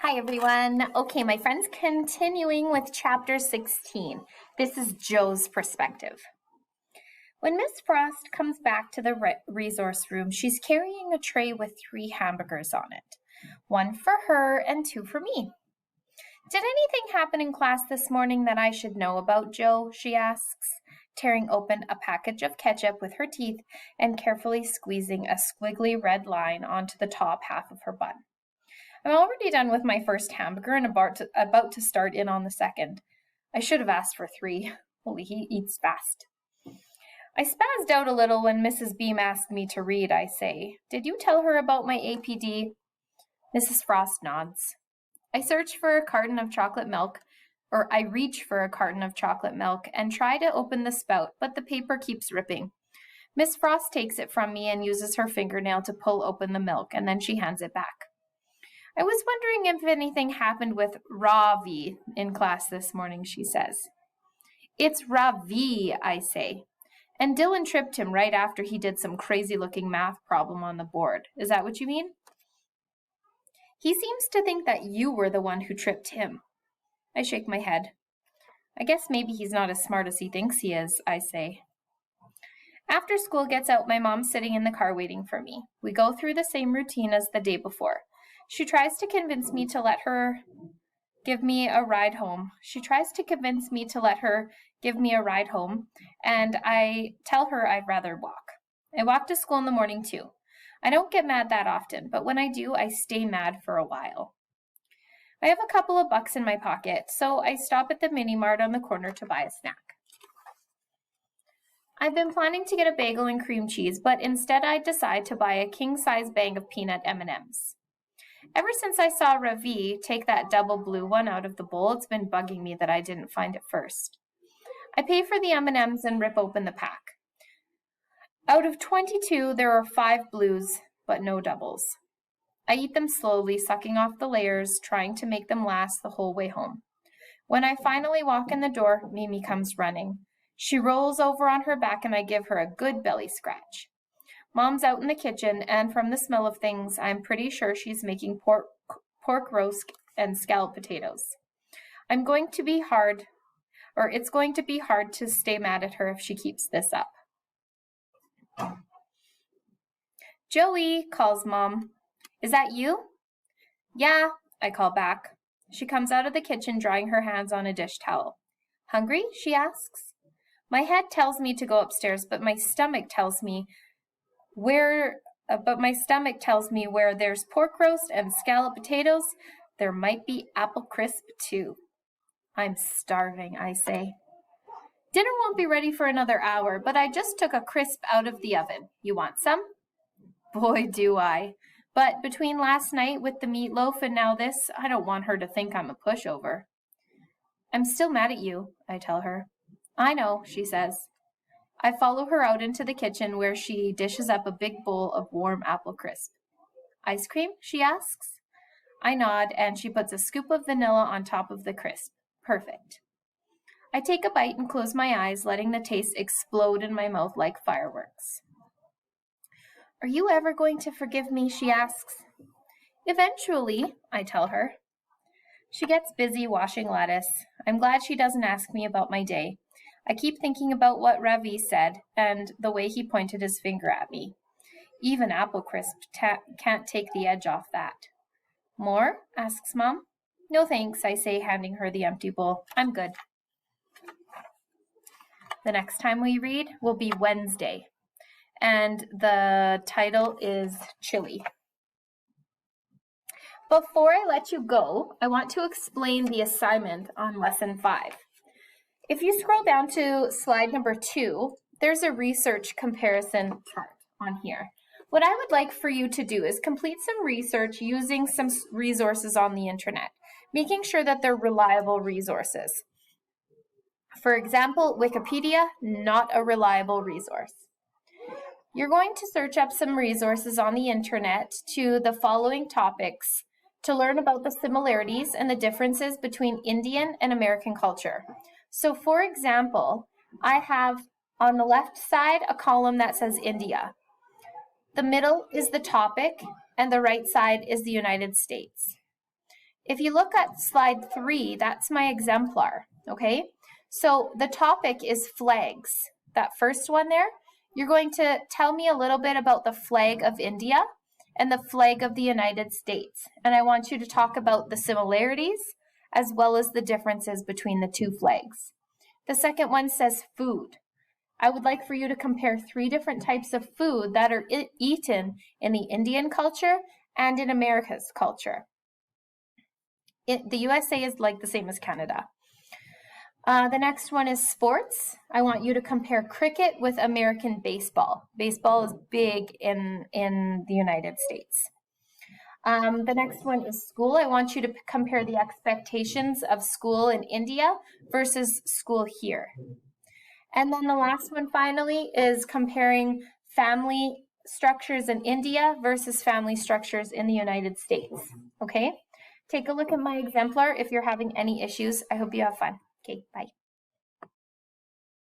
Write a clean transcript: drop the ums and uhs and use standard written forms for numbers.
Hi everyone. Okay, my friends, continuing with chapter 16. This is Joe's perspective. When Miss Frost comes back to the resource room, she's carrying a tray with 3 hamburgers on it. 1 for her and 2 for me. Did anything happen in class this morning that I should know about, Joe? She asks, tearing open a package of ketchup with her teeth and carefully squeezing a squiggly red line onto the top half of her bun. I'm already done with my first hamburger and about to start in on the second. I should have asked for 3. Holy, he eats fast. I spazzed out a little when Mrs. Beam asked me to read, I say. Did you tell her about my APD? Mrs. Frost nods. I reach for a carton of chocolate milk and try to open the spout, but the paper keeps ripping. Miss Frost takes it from me and uses her fingernail to pull open the milk, and then she hands it back. I was wondering if anything happened with Ravi in class this morning, she says. It's Ravi, I say. And Dylan tripped him right after he did some crazy-looking math problem on the board. Is that what you mean? He seems to think that you were the one who tripped him. I shake my head. I guess maybe he's not as smart as he thinks he is, I say. After school gets out, my mom's sitting in the car waiting for me. We go through the same routine as the day before. She tries to convince me to let her give me a ride home. And I tell her I'd rather walk. I walk to school in the morning too. I don't get mad that often, but when I do, I stay mad for a while. I have a couple of bucks in my pocket, so I stop at the mini mart on the corner to buy a snack. I've been planning to get a bagel and cream cheese, but instead I decide to buy a king-size bag of peanut M&Ms. Ever since I saw Ravi take that double blue one out of the bowl, it's been bugging me that I didn't find it first. I pay for the M&Ms and rip open the pack. Out of 22, there are 5 blues, but no doubles. I eat them slowly, sucking off the layers, trying to make them last the whole way home. When I finally walk in the door, Mimi comes running. She rolls over on her back and I give her a good belly scratch. Mom's out in the kitchen, and from the smell of things, I'm pretty sure she's making pork roast and scalloped potatoes. It's going to be hard to stay mad at her if she keeps this up. Joey, calls Mom. Is that you? Yeah, I call back. She comes out of the kitchen drying her hands on a dish towel. Hungry? She asks. My head tells me to go upstairs, but my stomach tells me where there's pork roast and scalloped potatoes, there might be apple crisp too. I'm starving, I say. Dinner won't be ready for another hour, but I just took a crisp out of the oven. You want some? Boy, do I. But between last night with the meatloaf and now this, I don't want her to think I'm a pushover. I'm still mad at you, I tell her. I know, she says. I follow her out into the kitchen where she dishes up a big bowl of warm apple crisp. Ice cream? She asks. I nod, and she puts a scoop of vanilla on top of the crisp. Perfect. I take a bite and close my eyes, letting the taste explode in my mouth like fireworks. Are you ever going to forgive me? She asks. Eventually, I tell her. She gets busy washing lettuce. I'm glad she doesn't ask me about my day. I keep thinking about what Ravi said and the way he pointed his finger at me. Even apple crisp can't take the edge off that. More? Asks Mom. No thanks, I say, handing her the empty bowl. I'm good. The next time we read will be Wednesday, and the title is Chili. Before I let you go, I want to explain the assignment on Lesson 5. If you scroll down to slide number 2, there's a research comparison chart on here. What I would like for you to do is complete some research using some resources on the internet, making sure that they're reliable resources. For example, Wikipedia, not a reliable resource. You're going to search up some resources on the internet to the following topics to learn about the similarities and the differences between Indian and American culture. So for example, I have on the left side a column that says India. The middle is the topic and the right side is the United States. If you look at slide 3, that's my exemplar, okay? So the topic is flags. That first one there, you're going to tell me a little bit about the flag of India and the flag of the United States. And I want you to talk about the similarities as well as the differences between the two flags. The second one says food. I would like for you to compare 3 different types of food that are eaten in the Indian culture and in America's culture. The USA is like the same as Canada. The next one is sports. I want you to compare cricket with American baseball. Baseball is big in the United States. The next one is school. I want you to compare the expectations of school in India versus school here. And then the last one finally is comparing family structures in India versus family structures in the United States. Okay? Take a look at my exemplar if you're having any issues. I hope you have fun. Okay, bye.